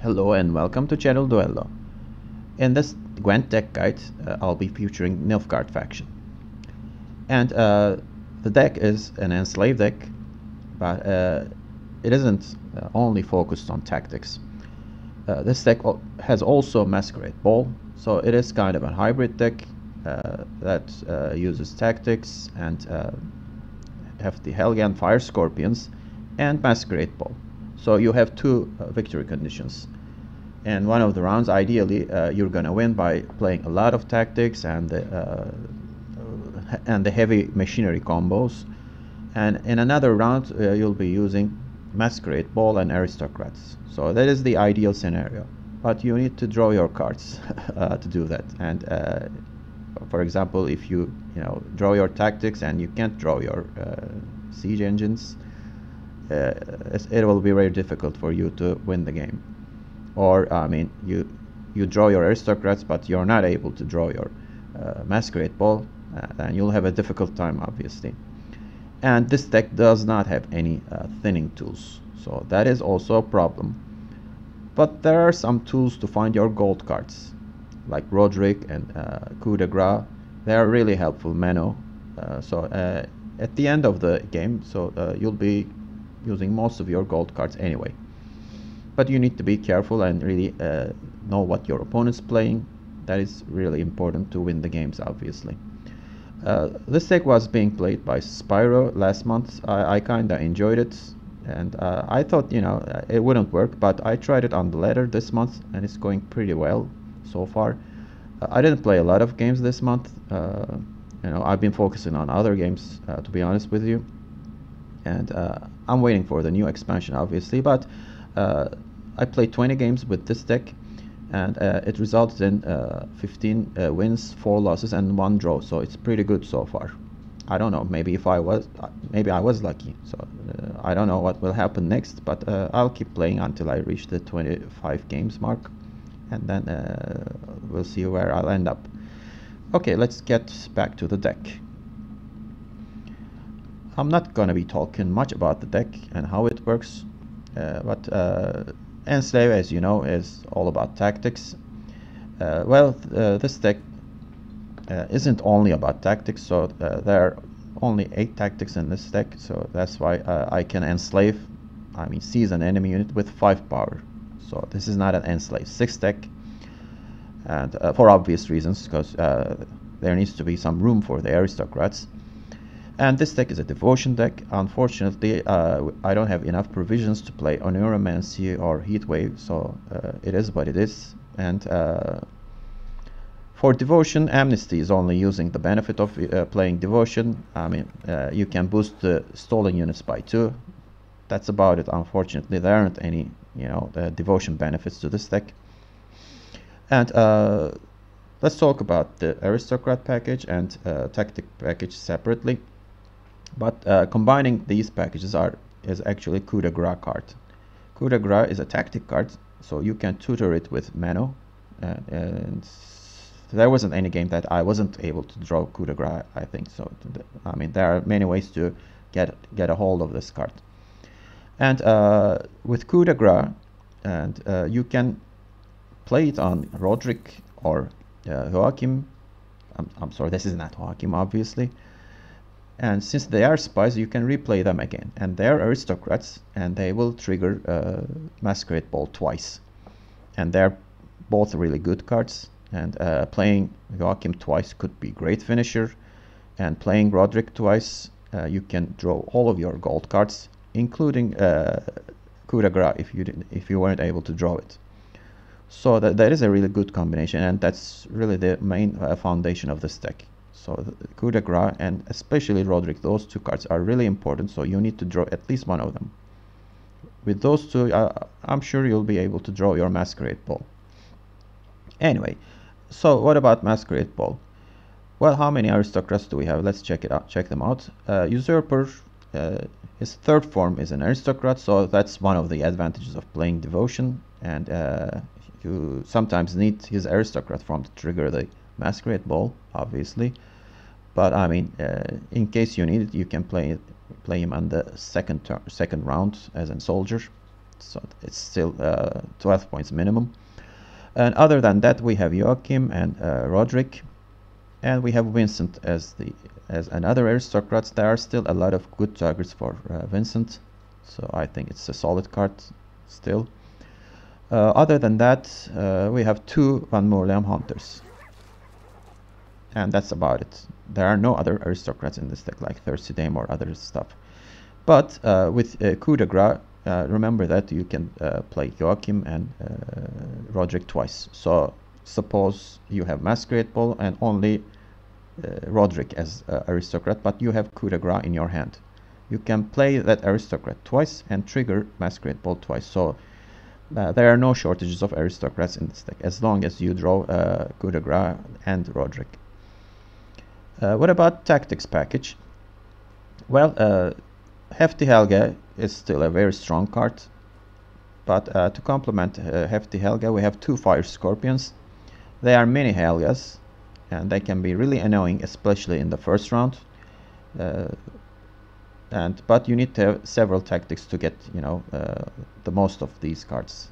Hello and welcome to Channel Duello. In this Gwent deck guide, I'll be featuring Nilfgaard faction. And the deck is an Enslave deck, but it isn't only focused on tactics. This deck has also Masquerade Ball, so it is kind of a hybrid deck that uses tactics and have the Helghan Fire Scorpions and Masquerade Ball. So you have two victory conditions. And one of the rounds, ideally, you're gonna win by playing a lot of tactics and the heavy machinery combos. And in another round, you'll be using Masquerade Ball and Aristocrats. So that is the ideal scenario. But you need to draw your cards to do that. And for example, if you draw your tactics and you can't draw your siege engines, it will be very difficult for you to win the game. Or I mean, you draw your aristocrats, but you're not able to draw your Masquerade Ball, then you'll have a difficult time, obviously. And this deck does not have any thinning tools, so that is also a problem. But there are some tools to find your gold cards, like Roderick and Coup de Grace. They are really helpful mano. So at the end of the game, you'll be using most of your gold cards anyway. But you need to be careful and really know what your opponent's playing. That is really important to win the games, obviously. This deck was being played by Spyro last month. I kinda enjoyed it, and I thought it wouldn't work, but I tried it on the ladder this month, and it's going pretty well so far. I didn't play a lot of games this month. I've been focusing on other games, to be honest with you, and I'm waiting for the new expansion, obviously, but I played 20 games with this deck, and it resulted in 15 wins, 4 losses, and 1 draw. So it's pretty good so far. I don't know. Maybe I was lucky. So I don't know what will happen next, but I'll keep playing until I reach the 25 games mark, and then we'll see where I'll end up. Okay, let's get back to the deck. I'm not gonna be talking much about the deck and how it works. But Enslave, as you know, is all about tactics. This deck isn't only about tactics, so there are only 8 tactics in this deck, so that's why I can seize an enemy unit with 5 power. So this is not an Enslave 6 deck, and for obvious reasons, because there needs to be some room for the aristocrats. And this deck is a devotion deck. Unfortunately, I don't have enough provisions to play Oneiromancy or Heatwave, so it is what it is. And for devotion, Amnesty is only using the benefit of playing devotion. You can boost the stolen units by 2. That's about it. Unfortunately, there aren't any devotion benefits to this deck. And let's talk about the aristocrat package and tactic package separately. But combining these packages is actually Coup de Grace card. Coup de Grace is a tactic card, so you can tutor it with mano. And there wasn't any game that I wasn't able to draw Coup de Grace, I think. So there are many ways to get a hold of this card. And with Coup de Grace, and you can play it on Roderick or Joachim. I'm sorry, this is not Joachim, obviously. And since they are spies, you can replay them again. And they're aristocrats, and they will trigger Masquerade Ball twice. And they're both really good cards. And playing Joachim twice could be great finisher. And playing Roderick twice, you can draw all of your gold cards, including Coup de Grace if you weren't able to draw it. So that is a really good combination, and that's really the main foundation of this deck. So Coup de Grace and especially Roderick, those 2 cards are really important, so you need to draw at least one of them. With those 2, I'm sure you'll be able to draw your Masquerade Ball. Anyway, so what about Masquerade Ball? Well, how many aristocrats do we have? Let's check them out. Usurper, his 3rd form is an aristocrat, so that's one of the advantages of playing devotion, and you sometimes need his aristocrat form to trigger the Masquerade Ball, obviously. But in case you need it, you can play him on the second round as a soldier. so it's still 12 points minimum. And other than that, we have Joachim and Roderick, and we have Vincent as another aristocrat. There are still a lot of good targets for Vincent, so I think it's a solid card still. Other than that, we have 2 Van Moorlam Hunters, and that's about it. There are no other aristocrats in this deck like Thirsty Dame or other stuff. But with Coup de Grace, remember that you can play Joachim and Roderick twice. So suppose you have Masquerade Ball and only Roderick as aristocrat, but you have Coup de Grace in your hand. You can play that aristocrat twice and trigger Masquerade Ball twice. So there are no shortages of aristocrats in this deck as long as you draw Coup de Grace and Roderick. What about Tactics package? Well, Hefty Helga is still a very strong card, but to complement Hefty Helga, we have 2 Fire Scorpions. They are mini Helgas, and they can be really annoying, especially in the first round. But you need to have several tactics to get, the most of these cards.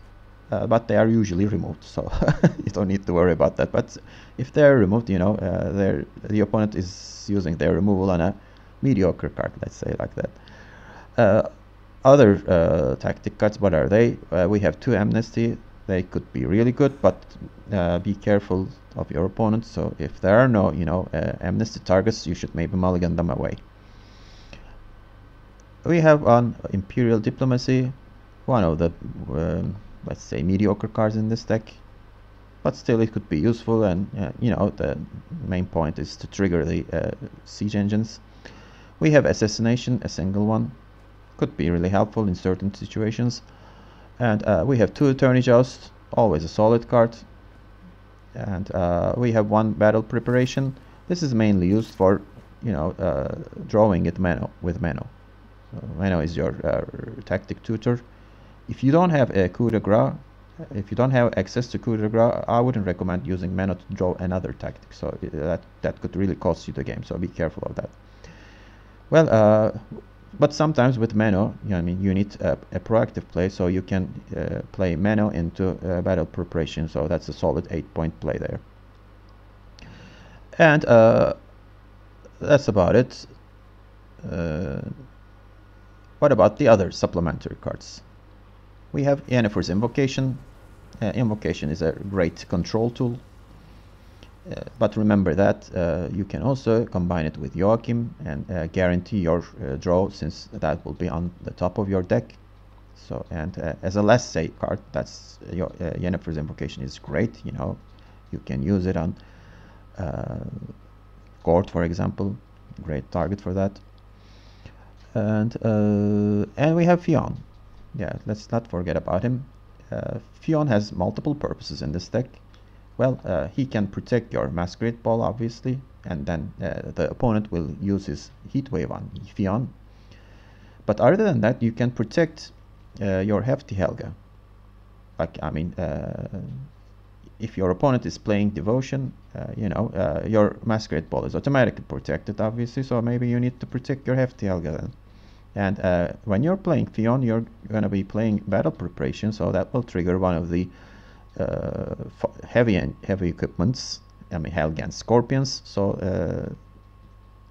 But they are usually removed, so you don't need to worry about that. But if they are removed, the opponent is using their removal on a mediocre card, let's say like that. Other tactic cards, what are they? We have 2 Amnesty. They could be really good, but be careful of your opponent. So if there are no, Amnesty targets, you should maybe mulligan them away. We have on Imperial Diplomacy, one of the, let's say, mediocre cards in this deck, but still it could be useful. And the main point is to trigger the siege engines. We have Assassination, a single one, could be really helpful in certain situations. And we have 2 Attorney Joust, always a solid card. And we have 1 Battle Preparation. This is mainly used for, drawing it with Mano. Mano is your tactic tutor. If you don't have a Coup de Grace, if you don't have access to Coup de Grace, I wouldn't recommend using Mano to draw another tactic. So that could really cost you the game. So be careful of that. Well, but sometimes with Mano, you need a proactive play, so you can play Mano into Battle Preparation. So that's a solid 8-point play there. And that's about it. What about the other supplementary cards? We have Yennefer's Invocation. Invocation is a great control tool. But remember that you can also combine it with Joachim and guarantee your draw, since that will be on the top of your deck. So, and as a last say card, that's Yennefer's Invocation is great. You can use it on Court, for example. Great target for that. And we have Fionn. Yeah, let's not forget about him. Fionn has multiple purposes in this deck. Well, he can protect your Masquerade Ball, obviously, and then the opponent will use his Heat Wave on Fionn. But other than that, you can protect your Hefty Helga. If your opponent is playing Devotion, your Masquerade Ball is automatically protected, obviously, so maybe you need to protect your Hefty Helga then. And when you're playing Fionn, you're going to be playing Battle Preparation, so that will trigger one of the heavy equipments, Helga and Scorpions, so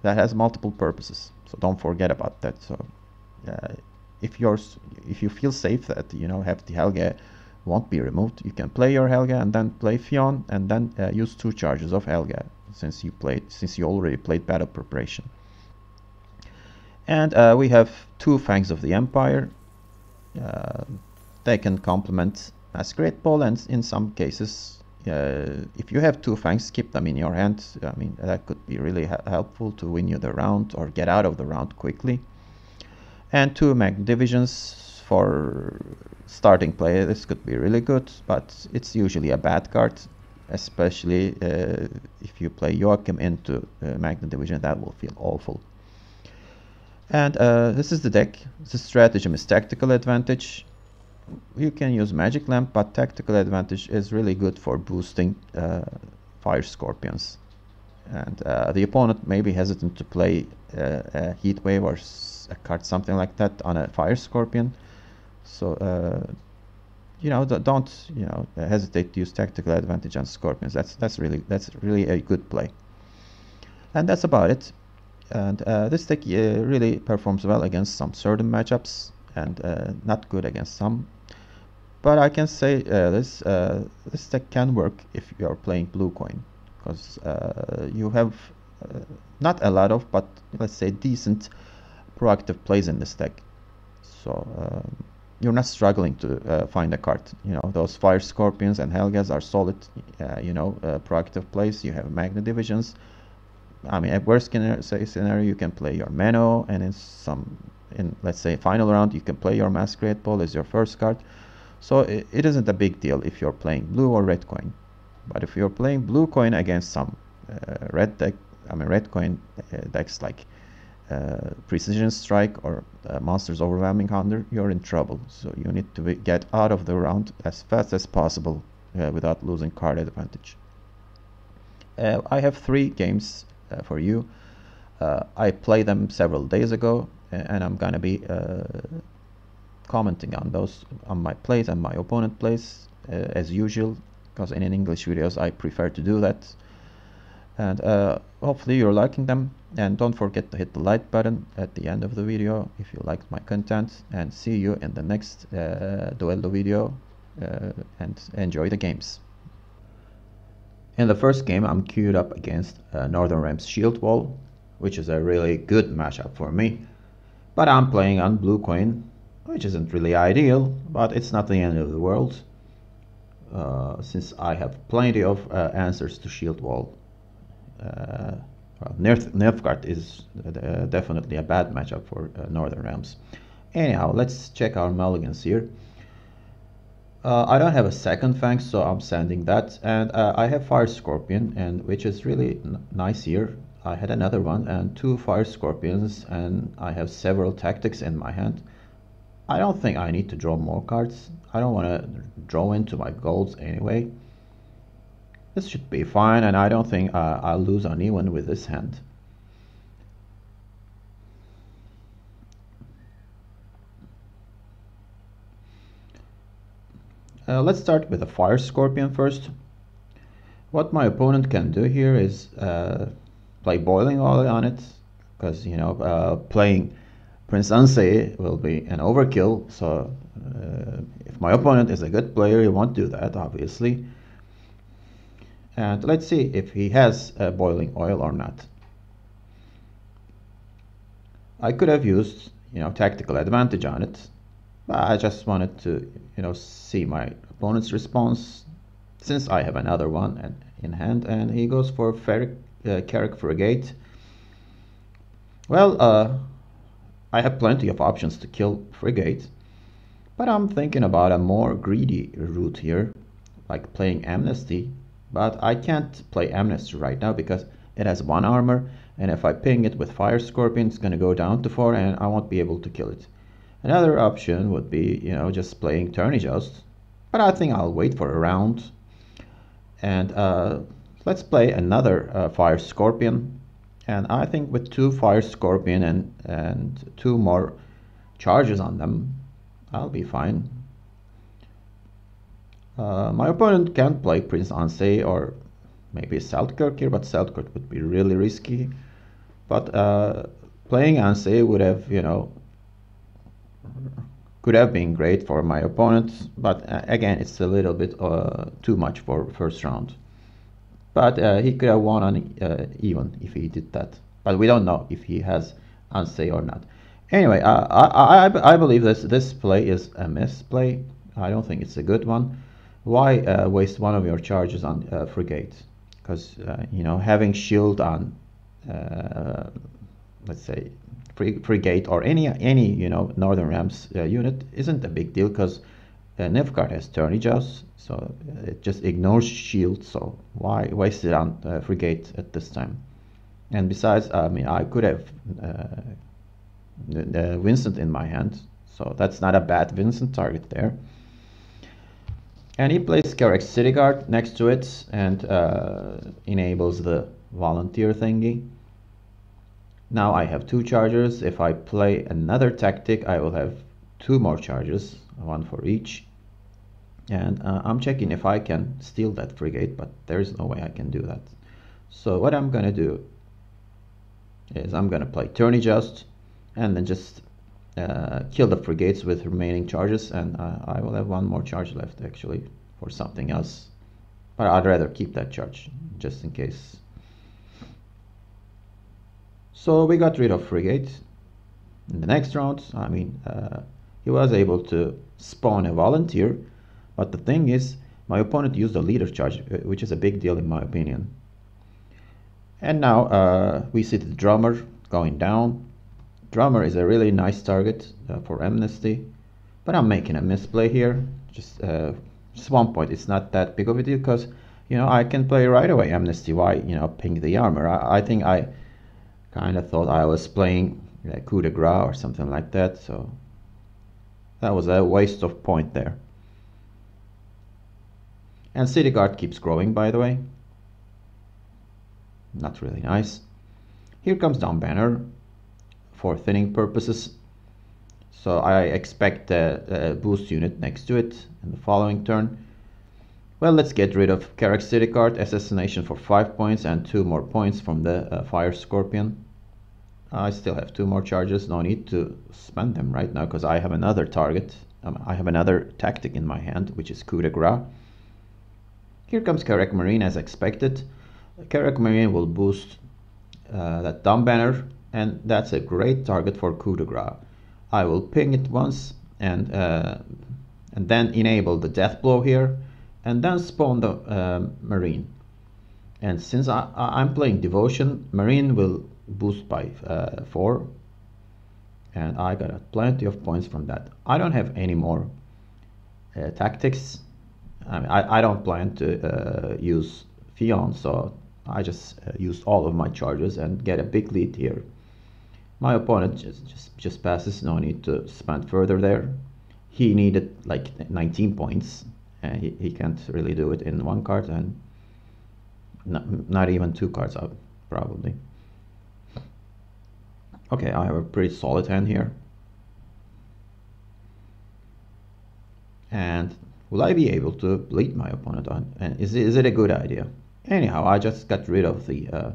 that has multiple purposes, so don't forget about that. So if you feel safe that Hefty Helga won't be removed, you can play your Helga and then play Fionn, and then use 2 charges of Helga since you already played Battle Preparation. And we have 2 Fangs of the Empire. They can complement Masquerade Ball, and in some cases, if you have 2 Fangs, keep them in your hand. That could be really helpful to win you the round or get out of the round quickly. And 2 Magna Divisions for starting play. This could be really good, but it's usually a bad card, especially if you play Joachim into Magna Division. That will feel awful. And this is the deck. The stratagem is Tactical Advantage. You can use Magic Lamp, but Tactical Advantage is really good for boosting Fire Scorpions. And the opponent may be hesitant to play a Heat Wave or a card something like that on a Fire Scorpion, So don't hesitate to use tactical advantage on scorpions. That's really a good play. And that's about it. And this deck really performs well against some certain matchups, and not good against some. But I can say this deck can work if you are playing blue coin, because you have not a lot of, but let's say decent proactive plays in this deck. So you're not struggling to find a card. Those Fire Scorpions and Helgas are solid, proactive plays. You have Magna Divisions. I mean, at worst case scenario, you can play your Mano, and in let's say final round, you can play your Masquerade Ball as your first card. So it isn't a big deal if you're playing blue or red coin. But if you're playing blue coin against some red coin decks like Precision Strike or Monsters Overwhelming Hunter, you're in trouble. So you need to get out of the round as fast as possible without losing card advantage. I have 3 games for you. I played them several days ago, and I'm gonna be commenting on my plays and my opponent plays as usual, because in English videos I prefer to do that. And hopefully you're liking them, and don't forget to hit the like button at the end of the video if you liked my content, and see you in the next Duello video, and enjoy the games. In the first game, I'm queued up against Northern Realms Shield Wall, which is a really good matchup for me. But I'm playing on blue coin, which isn't really ideal, but it's not the end of the world, since I have plenty of answers to Shield Wall. Well, Nilfgaard is definitely a bad matchup for Northern Realms. Anyhow, let's check our mulligans here. I don't have a second Fang, so I'm sending that, and I have Fire Scorpion, and which is really nice here. I had another one and 2 Fire Scorpions, and I have several tactics in my hand. I don't think I need to draw more cards. I don't want to draw into my golds anyway. This should be fine, and I don't think I'll lose on even with this hand. Let's start with a Fire Scorpion first. What my opponent can do here is play Boiling Oil on it, because playing Prince Ansei will be an overkill. So if my opponent is a good player, he won't do that, obviously. And let's see if he has Boiling Oil or not. I could have used tactical advantage on it. I just wanted to see my opponent's response, since I have another one in hand, and he goes for Carrack Frigate. Well, I have plenty of options to kill Frigate, but I'm thinking about a more greedy route here, like playing Amnesty. But I can't play Amnesty right now because it has 1 armor, and if I ping it with Fire Scorpion, it's gonna go down to 4, and I won't be able to kill it. Another option would be, just playing Tourney Joust, but I think I'll wait for a round. And let's play another Fire Scorpion, and I think with 2 Fire Scorpion and 2 more charges on them, I'll be fine. My opponent can play Prince Ansei or maybe Seltkirk here, but Seltkirk would be really risky. But playing Ansei would have, could have been great for my opponent, but again, it's a little bit too much for first round. But he could have won on even if he did that. But we don't know if he has Ansei or not. Anyway, I believe this play is a misplay. I don't think it's a good one. Why waste 1 of your charges on Frigate? Because having shield on, let's say, Frigate or any Northern Realms unit isn't a big deal, because Nilfgaard has Tourney Joust, so it just ignores shield. So why waste it on Frigate at this time? And besides, I mean, I could have Vincent in my hand, so that's not a bad Vincent target there. And he plays Carrack City Guard next to it, and enables the volunteer thingy. Now I have 2 chargers. If I play another tactic, I will have 2 more charges, 1 for each. And I'm checking if I can steal that frigate, but there's no way I can do that. So what I'm gonna do is I'm gonna play tourney just, and then just kill the frigates with remaining charges, and I will have 1 more charge left actually for something else, but I'd rather keep that charge just in case. So we got rid of frigate. In the next round, I mean, he was able to spawn a volunteer, but the thing is, my opponent used a leader charge, which is a big deal in my opinion. And now we see the drummer going down. Drummer is a really nice target for Amnesty, but I'm making a misplay here. Just 1 point. It's not that big of a deal because, you know, I can play right away Amnesty. Why, you know, ping the armor? I think I kind of thought I was playing coup de grace or something like that, so that was a waste of point there. And City Guard keeps growing, by the way. Not really nice. Here comes Dawn Banner for thinning purposes, so I expect a boost unit next to it in the following turn. Well, let's get rid of Carrack City Guard, Assassination for 5 points and 2 more points from the Fire Scorpion. I still have 2 more charges, no need to spend them right now because I have another target. I have another tactic in my hand, which is coup de grace. Here comes Carrack Marine as expected. Carrack Marine will boost that Dawn Banner, and that's a great target for coup de grace. I will ping it once and then enable the death blow here, and then spawn the Marine. And since I'm playing Devotion, Marine will boost by 4, and I got plenty of points from that. I don't have any more tactics. I mean, I don't plan to use Fion, so I just used all of my charges and get a big lead here. My opponent just passes, no need to spend further there. He needed like 19 points, and he can't really do it in 1 card, and not even 2 cards out, probably. Okay, I have a pretty solid hand here. And will I be able to lead my opponent on? And is it a good idea? Anyhow, I just got rid of the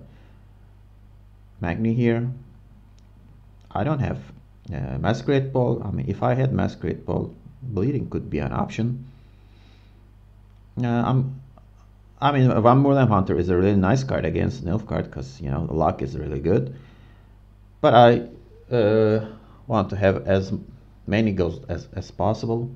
Magni here. I don't have Masquerade Ball. I mean, if I had Masquerade Ball, bleeding could be an option. I mean, Van Moorland Hunter is a really nice card against Nilfgaard because, you know, the luck is really good. But I want to have as many ghosts as possible.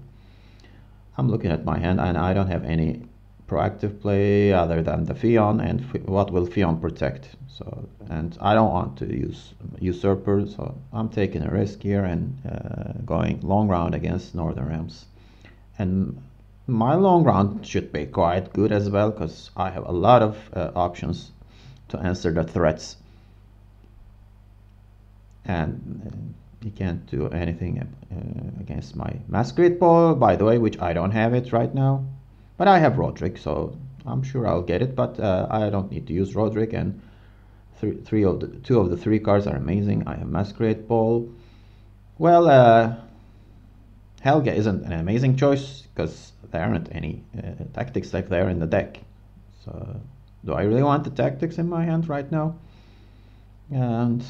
I'm looking at my hand and I don't have any proactive play other than the Fion, and what will Fion protect? So, and I don't want to use Usurper, so I'm taking a risk here and going long round against Northern Realms. And my long round should be quite good as well because I have a lot of options to answer the threats. And he can't do anything against my Masquerade Ball, by the way, which I don't have it right now. But I have Roderick, so I'm sure I'll get it, but I don't need to use Roderick, and two of the 3 cards are amazing. I have Masquerade Ball. Well, Helga isn't an amazing choice because there aren't any tactics like there in the deck. So do I really want the tactics in my hand right now? And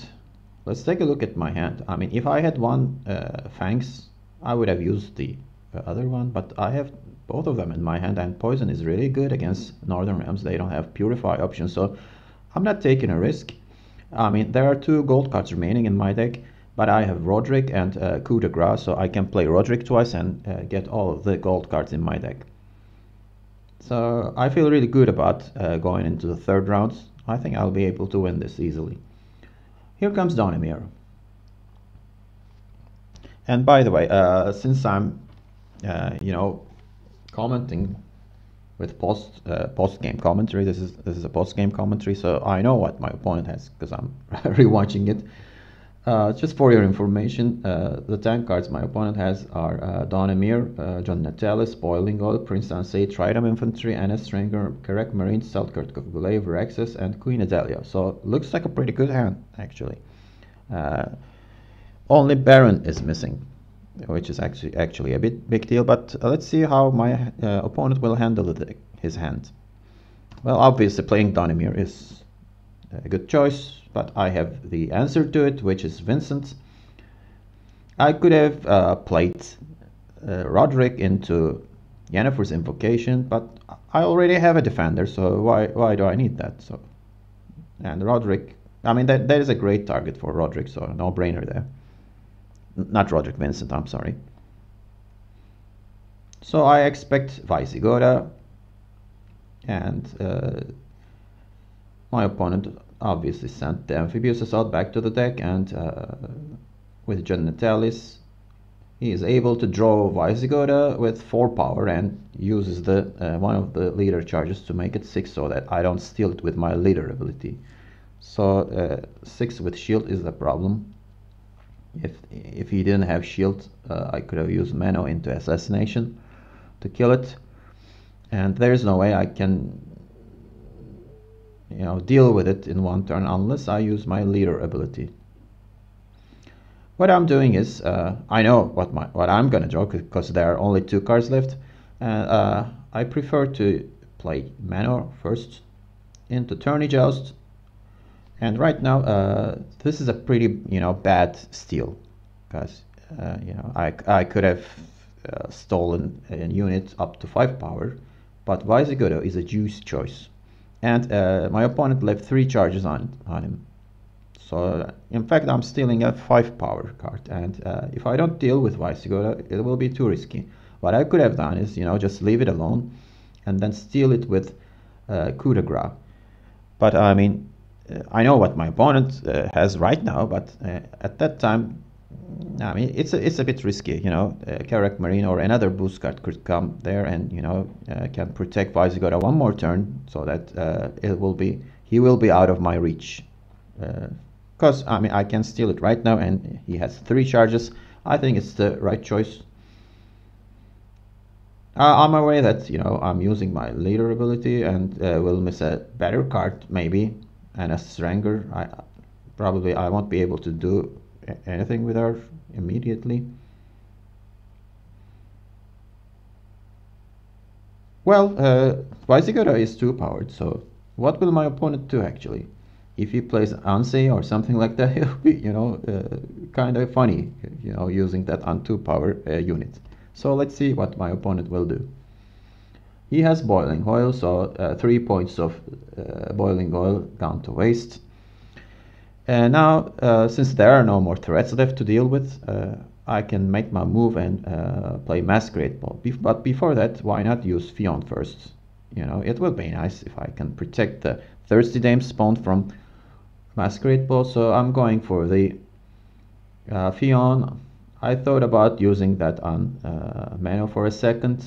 let's take a look at my hand. I mean, if I had 1 Fangs, I would have used the other one, but I have both of them in my hand, and Poison is really good against Northern Realms. They don't have Purify options, so I'm not taking a risk. I mean, there are 2 gold cards remaining in my deck, but I have Roderick and Coup de Grace, so I can play Roderick twice and get all of the gold cards in my deck. So I feel really good about going into the 3rd round. I think I'll be able to win this easily. Here comes Dawn Emir. And by the way, since I'm, you know, commenting with post-game commentary, this is a post-game commentary, so I know what my opponent has because I'm rewatching it. Just for your information, the tank cards my opponent has are Dawn Emir, John Natalis, Boiling Oil, Prince Ansei, Tridom Infantry, Anas Stringer, Carrack Marine, Selkirk of Goulet, Verexis, and Queen Adelia. So looks like a pretty good hand, actually. Only Baron is missing. which is actually a big deal. But let's see how my opponent will handle his hand. Well, obviously playing Donimir is a good choice, but I have the answer to it, which is Vincent. I could have played Roderick into Yennefer's Invocation, but I already have a defender, so why do I need that? So, and Roderick, I mean that is a great target for Roderick, so no brainer there. Not Roderick, Vincent, I'm sorry. So I expect Visigoda, and my opponent obviously sent the Amphibious Assault back to the deck, and with Genitalis he is able to draw Visigoda with 4 power and uses the one of the leader charges to make it 6 so that I don't steal it with my leader ability. So 6 with shield is the problem. If he didn't have shield, I could have used Mano into Assassination to kill it, and there's no way I can deal with it in one turn unless I use my leader ability. What I'm doing is I know what I'm gonna draw because there are only 2 cards left, and I prefer to play Manor first into Tourney Joust, and right now this is a pretty bad steal because I could have stolen a unit up to 5 power, but Visigoda is a juice choice, and my opponent left 3 charges on him. So in fact I'm stealing a 5 power card, and if I don't deal with Visigoda it will be too risky. What I could have done is just leave it alone and then steal it with Coup de Grace. But I mean I know what my opponent has right now, but at that time I mean it's a bit risky. Karak Marine or another boost card could come there and can protect Visigoda one more turn, so that he will be out of my reach. Because I mean I can steal it right now and he has 3 charges. I think it's the right choice. I'm aware that I'm using my leader ability and will miss a better card maybe, and a Stranger. I won't be able to do anything with her immediately. Well, Visigoda is 2 powered, so what will my opponent do actually? If he plays Ansei or something like that, it'll be kind of funny using that on 2 power unit. So let's see what my opponent will do. He has Boiling Oil, so 3 points of Boiling Oil gone to waste. And now since there are no more threats left to deal with, I can make my move and play Masquerade Ball. But before that, why not use Fion first? It will be nice if I can protect the Thirsty Dame spawn from Masquerade Ball, so I'm going for the Fion. I thought about using that on Mano for a second,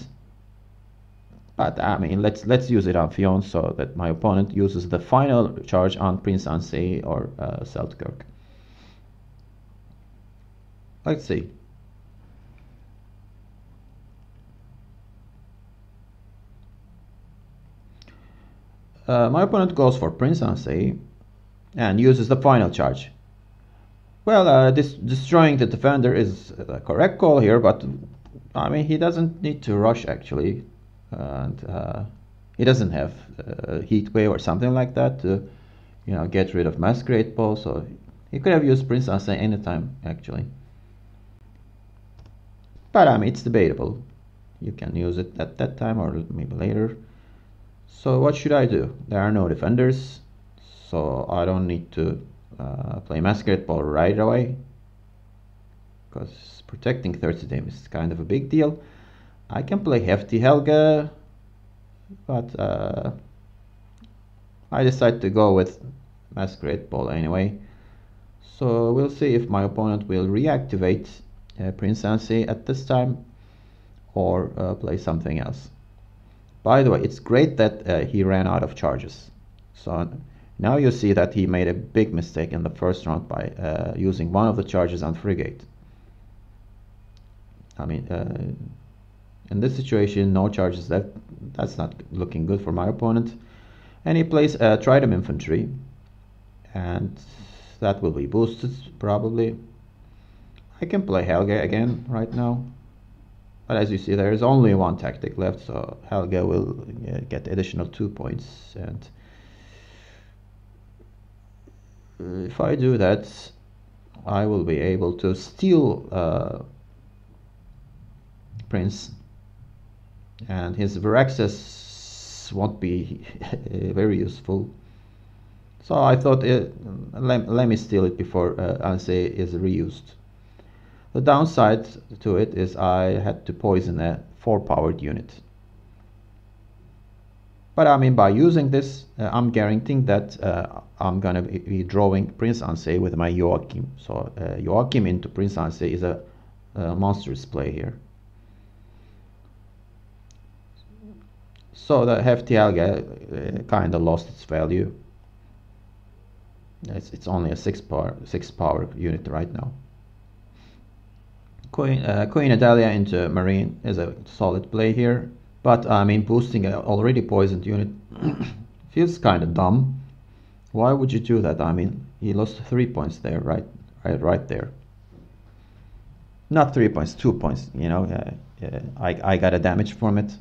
but I mean let's use it on Fion so that my opponent uses the final charge on Prince Ansei or Seltkirk. Let's see. My opponent goes for Prince Ansei and uses the final charge. Well, destroying the defender is the correct call here, but I mean he doesn't need to rush actually, and he doesn't have Heat Wave or something like that to get rid of Masquerade Ball, so he could have used Prince Ansei anytime actually. But I mean it's debatable. You can use it at that time or maybe later. So what should I do? There are no defenders, so I don't need to play Masquerade Ball right away, because protecting Thirsty Dame is kind of a big deal. I can play Hefty Helga, but I decide to go with Masquerade Ball anyway. So we'll see if my opponent will reactivate Prince Ansei at this time or play something else. By the way, it's great that he ran out of charges. So now you see that he made a big mistake in the first round by using one of the charges on Frigate. I mean, in this situation, no charges left. That's not looking good for my opponent. And he plays Trident Infantry, and that will be boosted probably. I can play Helge again right now. But as you see, there is only one tactic left, so Helge will get additional 2 points. And if I do that, I will be able to steal Prince, and his Viraxis won't be very useful. So I thought, let me steal it before Ansei is reused. The downside to it is I had to poison a 4-powered unit. But I mean, by using this, I'm guaranteeing that I'm gonna be drawing Prince Ansei with my Joachim. So Joachim into Prince Ansei is a monstrous play here. So the Hefty Helge kind of lost its value. It's only a 6-power unit right now. Queen Adalia into Marine is a solid play here, but I mean, boosting an already poisoned unit feels kind of dumb. Why would you do that? I mean, he lost 3 points there, right there. Not 3 points, 2 points. You know, I got a damage from it.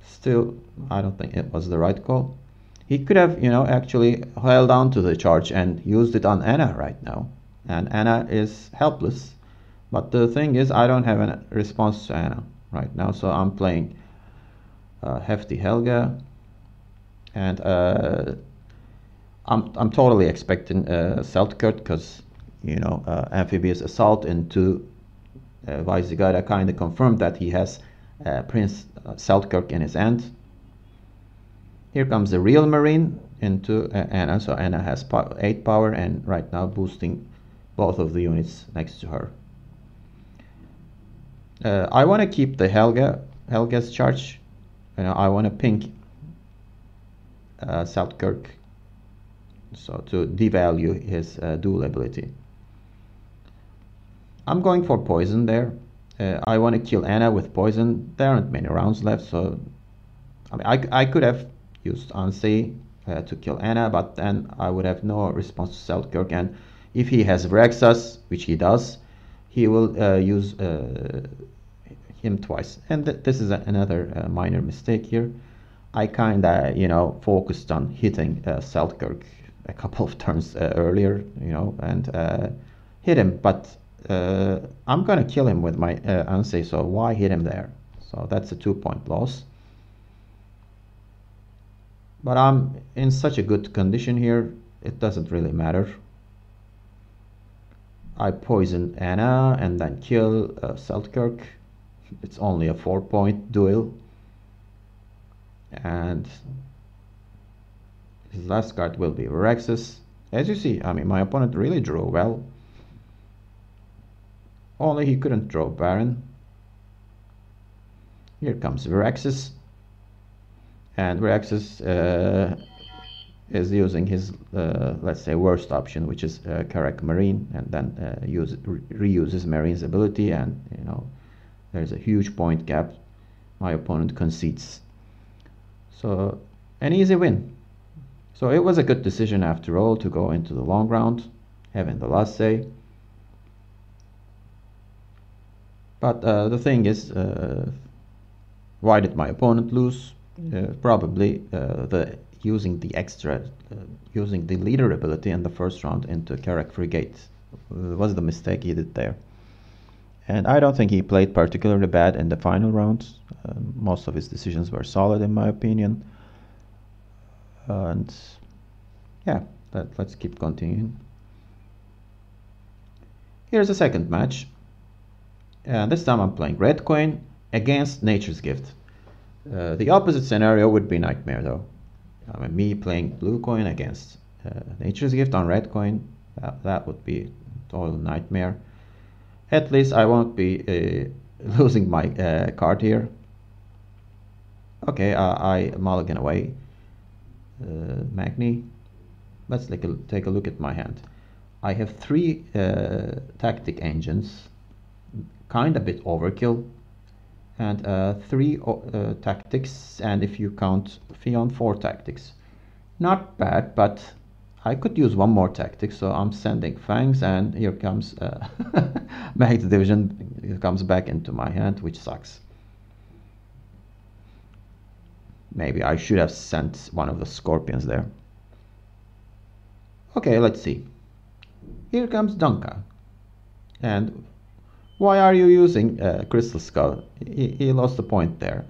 Still, I don't think it was the right call. He could have, you know, actually held on to the charge and used it on Anna right now, and Anna is helpless. But the thing is, I don't have a response to Anna right now, so I'm playing Hefty Helge, and I'm totally expecting Seltkirk, because, you know, Amphibious Assault into Vaisigara kind of confirmed that he has Prince Seltkirk in his end. Here comes the real Marine into Anna, so Anna has 8 power and right now boosting both of the units next to her. I want to keep the Helge's charge. You know, I want to ping Seltkirk, so to devalue his dual ability. I'm going for poison there. I want to kill Anna with poison. There aren't many rounds left, so I mean, I could have used Ansei to kill Anna, but then I would have no response to Seltkirk, and if he has Viraxas, which he does, he will use him twice. And this is another minor mistake here. I kinda, you know, focused on hitting Seltkirk a couple of turns earlier, you know, and hit him, but I'm gonna kill him with my Ansei, so why hit him there? So that's a 2-point loss. But I'm in such a good condition here, it doesn't really matter. I poison Anna and then kill Seltkirk. It's only a 4-point duel. And his last card will be Viraxis. As you see, I mean, my opponent really drew well. Only he couldn't draw Baron. Here comes Viraxis. And Viraxis is using his, let's say, worst option, which is Karak Marine, and then reuses Marine's ability, and, you know, there's a huge point gap. My opponent concedes. So, an easy win. So it was a good decision after all to go into the long round, having the last say. But the thing is, why did my opponent lose? Probably using the leader ability in the first round into Karak Frigate was the mistake he did there. And I don't think he played particularly bad in the final rounds. Most of his decisions were solid, in my opinion. And yeah, let's keep continuing. Here's the second match. And this time I'm playing Red Queen against Nature's Gift. The opposite scenario would be Nightmare, though. I mean, me playing Blue Coin against Nature's Gift on Red Coin, that would be total nightmare. At least I won't be losing my card here. Okay, I mulligan away Magni. Let's take a look at my hand. I have 3 tactic engines, kind of bit overkill, and 3 tactics, and if you count Fion, 4 tactics. Not bad, but I could use one more tactic, so I'm sending Fangs, and here comes Mag's Division. It comes back into my hand, which sucks. Maybe I should have sent one of the Scorpions there. Okay, let's see. Here comes Dunka. And why are you using Crystal Skull? He lost the point there.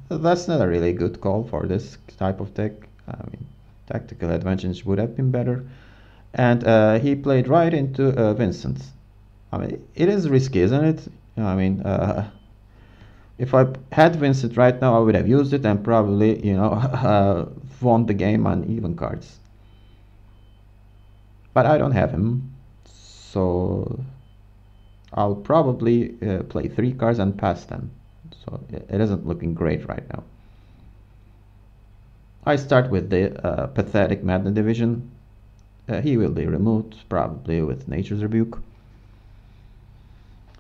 That's not a really good call for this type of deck. I mean, tactical advantage would have been better. And he played right into Vincent. I mean, it is risky, isn't it? I mean, if I had Vincent right now, I would have used it and probably, you know, won the game on even cards. But I don't have him, so I'll probably play 3 cards and pass them. So it isn't looking great right now. I start with the pathetic Madden Division. He will be removed, probably with Nature's Rebuke.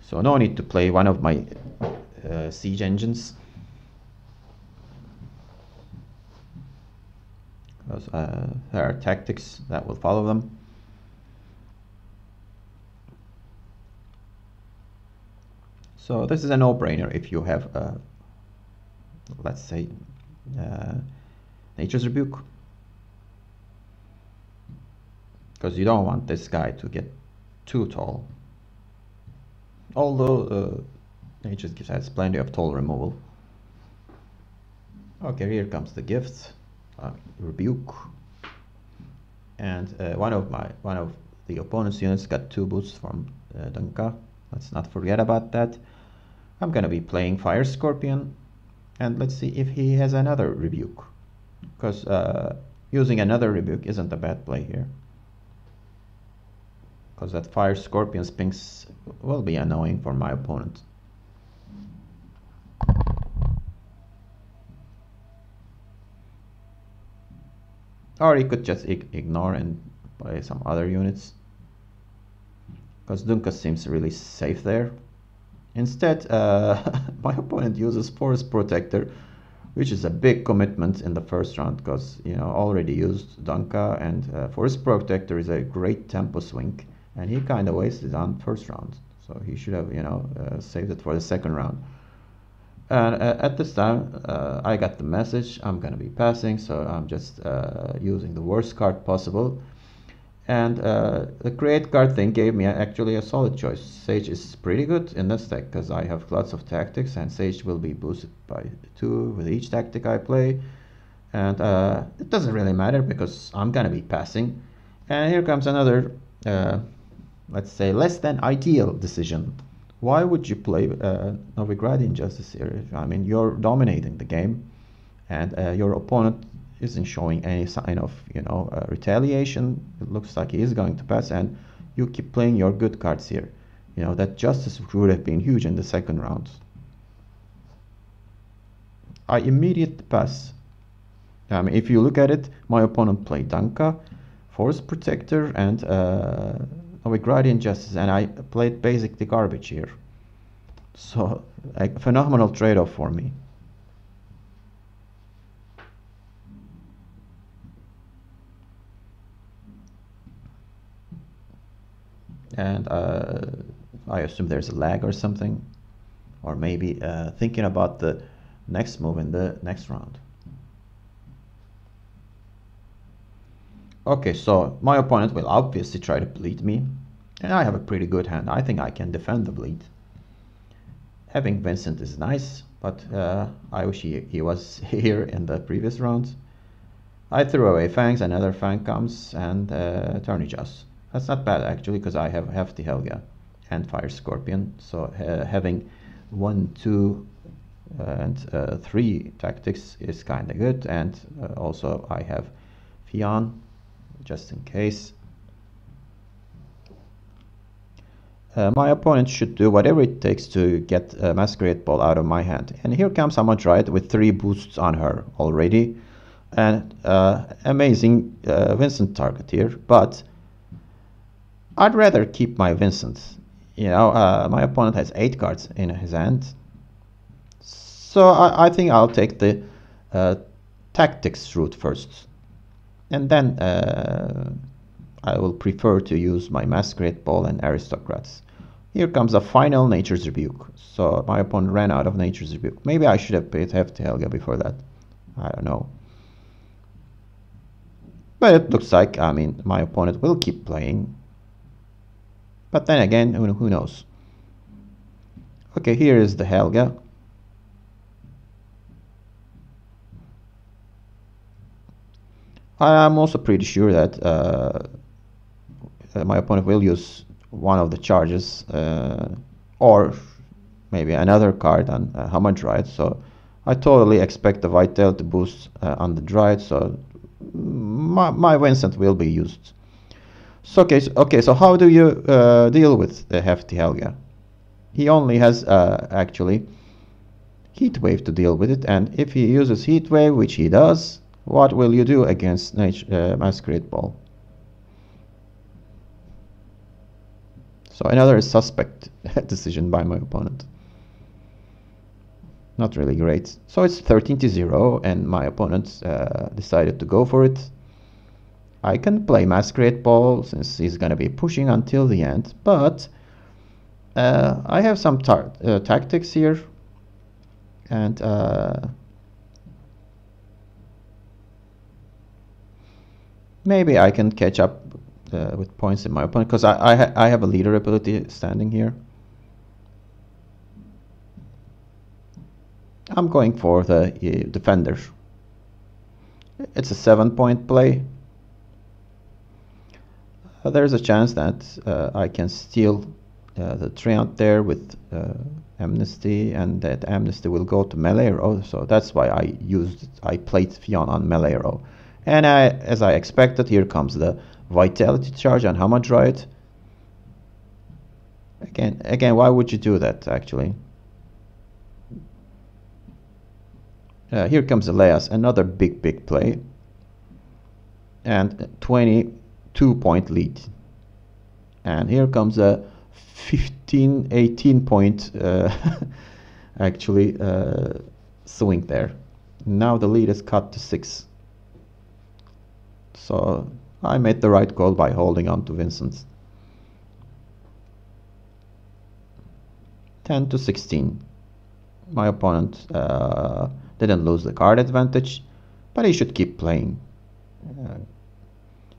So no need to play one of my siege engines. Because there are tactics that will follow them. So this is a no-brainer if you have, let's say, Nature's Rebuke. Because you don't want this guy to get too tall. Although Nature's Gift has plenty of tall removal. Okay, here comes the gift, Rebuke, and one of the opponent's units got 2 boosts from Dunka. Let's not forget about that. I'm gonna be playing Fire Scorpion, and let's see if he has another Rebuke, because using another Rebuke isn't a bad play here. Because that Fire Scorpion Sphinx will be annoying for my opponent. Or he could just ignore and play some other units. Because Dunka seems really safe there. Instead, my opponent uses Forest Protector, which is a big commitment in the first round, because, you know, already used Dunka, and Forest Protector is a great tempo swing. And he kind of wasted on first round, so he should have, you know, saved it for the second round. And at this time, I got the message I'm gonna be passing, so I'm just using the worst card possible. And the create card thing gave me actually a solid choice. Sage is pretty good in this deck because I have lots of tactics, and Sage will be boosted by 2 with each tactic I play. And it doesn't really matter because I'm gonna be passing. And here comes another let's say less than ideal decision. Why would you play Novigrad Injustice here? I mean, you're dominating the game, and your opponent isn't showing any sign of, you know, retaliation. It looks like he is going to pass, and you keep playing your good cards here. You know, that Justice would have been huge in the second round. I immediately pass. I mean, if you look at it, my opponent played Dunka, Forest Protector, and Novigrad Injustice, and I played basically garbage here. So a phenomenal trade-off for me. And I assume there's a lag or something, or maybe thinking about the next move in the next round. Okay, so my opponent will obviously try to bleed me, and I have a pretty good hand. I think I can defend the bleed. Having Vincent is nice, but I wish he was here in the previous round. I threw away Fangs, another Fang comes, and Tourney-Joust. That's not bad actually, because I have Hefty Helga and Fire Scorpion, so having 1, 2, and 3 tactics is kinda good, and also I have Fion, just in case. My opponent should do whatever it takes to get Masquerade Ball out of my hand. And here comes Amadrite with 3 boosts on her already. And amazing Vincent target here, but I'd rather keep my Vincent. You know, my opponent has 8 cards in his hand. So I think I'll take the tactics route first. And then I will prefer to use my Masquerade Ball and Aristocrats. Here comes a final Nature's Rebuke. So my opponent ran out of Nature's Rebuke. Maybe I should have played Hefty Helga before that. I don't know. But it looks like, I mean, my opponent will keep playing. But then again, who knows? Okay, here is the Helga. I'm also pretty sure that my opponent will use one of the charges or maybe another card on Hamadryad. So I totally expect the Vitality boost on the Dryad. So my Vincent will be used. So okay, so how do you deal with the Hefty Helga? He only has actually Heat Wave to deal with it, and if he uses Heat Wave, which he does, what will you do against Masquerade Ball? So another suspect decision by my opponent. Not really great. So it's 13-0 and my opponent decided to go for it. I can play Masquerade Ball since he's gonna be pushing until the end, but I have some tactics here, and maybe I can catch up with points in my opponent, because I have a leader ability standing here. I'm going for the defender. It's a 7-point play. There's a chance that I can steal the Treant there with Amnesty, and that Amnesty will go to melee row. So that's why I played Fionn on melee row. And as I expected, here comes the Vitality charge on Hamadryad. Again, why would you do that actually? Here comes Elias, another big play, and 22-point lead. And here comes a 18 point actually swing there. Now the lead is cut to 6. So I made the right call by holding on to Vincent. 10-16. My opponent didn't lose the card advantage, but he should keep playing.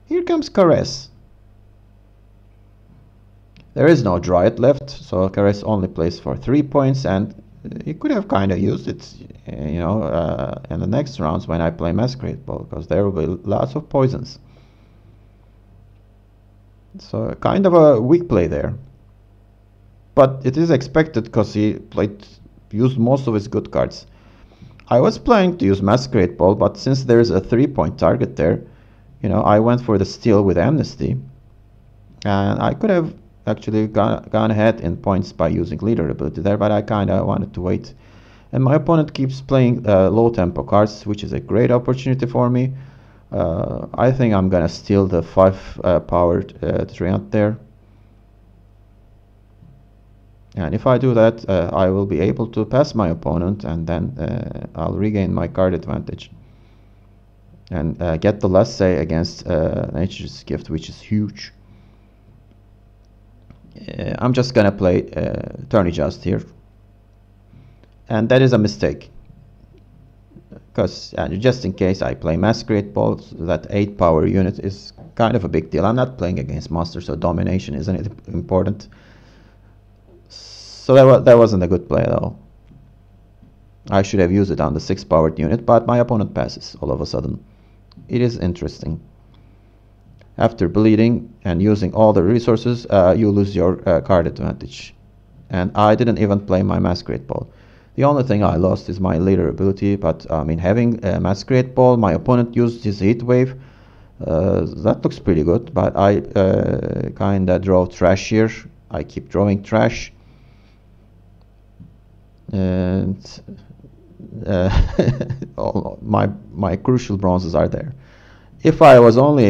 Here comes Caress. There is no Dryad left, so Caress only plays for 3 points, and he could have kind of used it, you know, in the next rounds when I play Masquerade Ball, because there will be lots of poisons. So kind of a weak play there. But it is expected because he used most of his good cards. I was planning to use Masquerade Ball, but since there is a 3-point target there, you know, I went for the steal with Amnesty. And I could have actually gone ahead in points by using leader ability there, but I kind of wanted to wait. And my opponent keeps playing low tempo cards, which is a great opportunity for me. I think I'm gonna steal the 5 powered Treant there. And if I do that, I will be able to pass my opponent, and then I'll regain my card advantage and get the last say against Nature's Gift, which is huge. I'm just gonna play Tourney Joust here, and that is a mistake, because just in case I play Masquerade Ball, so that 8 power unit is kind of a big deal. I'm not playing against monsters, so domination isn't it important. So that wasn't a good play at all. I should have used it on the 6 powered unit, but my opponent passes all of a sudden. It is interesting. After bleeding and using all the resources, you lose your card advantage. And I didn't even play my Masquerade Ball. The only thing I lost is my leader ability, but I mean, having a Masquerade Ball, my opponent used his Heat Wave. That looks pretty good, but I kinda draw trash here. I keep drawing trash. And all my crucial bronzes are there. If I was only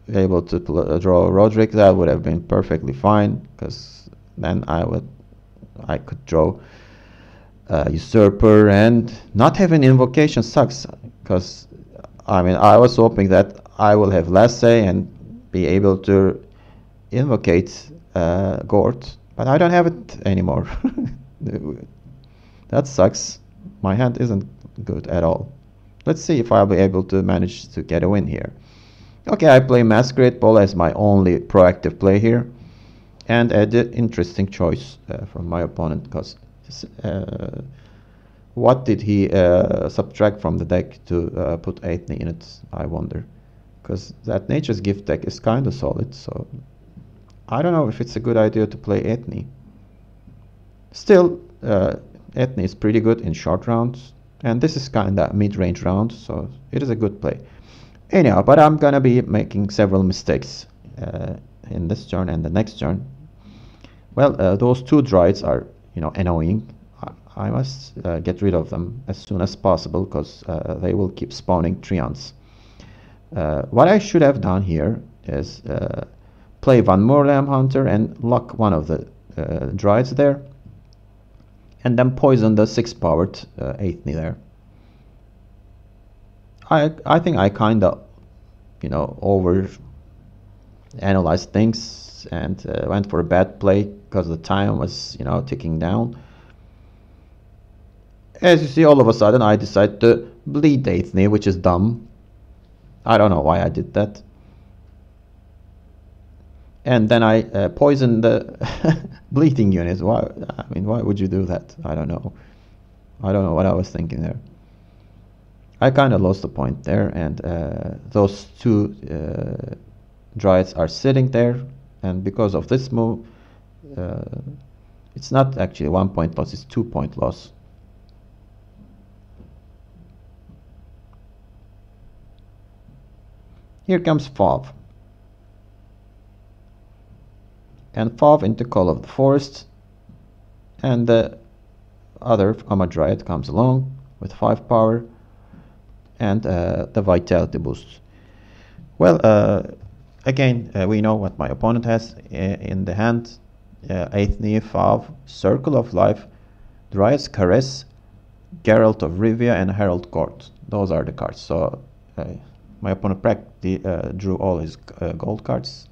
able to draw Roderick, that would have been perfectly fine, because then I could draw Usurper, and not having invocation sucks, because I mean, I was hoping that I will have last say and be able to invocate Gord, but I don't have it anymore. That sucks. My hand isn't good at all. Let's see if I'll be able to manage to get a win here. Okay, I play Masquerade Ball as my only proactive play here, and an interesting choice from my opponent, because what did he subtract from the deck to put Aethne in it, I wonder. Because that Nature's Gift deck is kind of solid, so I don't know if it's a good idea to play Aethne. Still, Aethne is pretty good in short rounds, and this is kind of mid-range round, so it is a good play. Anyhow, but I'm gonna be making several mistakes in this turn and the next turn. Well, those two Druids are, annoying. I must get rid of them as soon as possible, because they will keep spawning Treants. What I should have done here is play Van Moorlam Hunter and lock one of the Druids there, and then poison the 6-powered Aethne there. I think I kind of, over analyzed things and went for a bad play because the time was, ticking down. As you see, all of a sudden I decided to bleed Aethne, which is dumb. I don't know why I did that. And then I poisoned the bleeding unit. Why? I mean, why would you do that? I don't know. I don't know what I was thinking there. I kind of lost the point there, and those two Druids are sitting there, and because of this move, it's not actually 1 point loss, it's 2 point loss. Here comes Fauve. And Fauve into Call of the Forest, and the other Amadryad comes along with 5 power and the Vitality boost. Well, again, we know what my opponent has in the hand. Aethne, Fauve, Circle of Life, Dryad's Caress, Geralt of Rivia, and Herald Court. Those are the cards. So my opponent practically drew all his gold cards,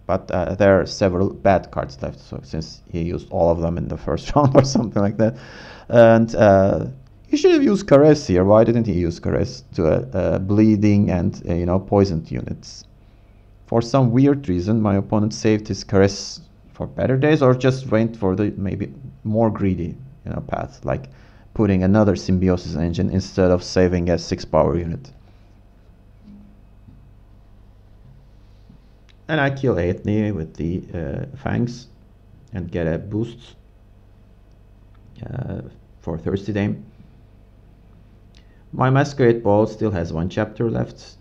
but there are several bad cards left, so since he used all of them in the first round or something like that. And he should have used Caress here. Why didn't he use Caress to bleeding and poisoned units? For some weird reason, my opponent saved his Caress for better days, or just went for the maybe more greedy path, like putting another Symbiosis Engine instead of saving a 6-power unit. And I kill Aethne with the Fangs and get a boost for Thirsty Dame. My Masquerade Ball still has 1 chapter left,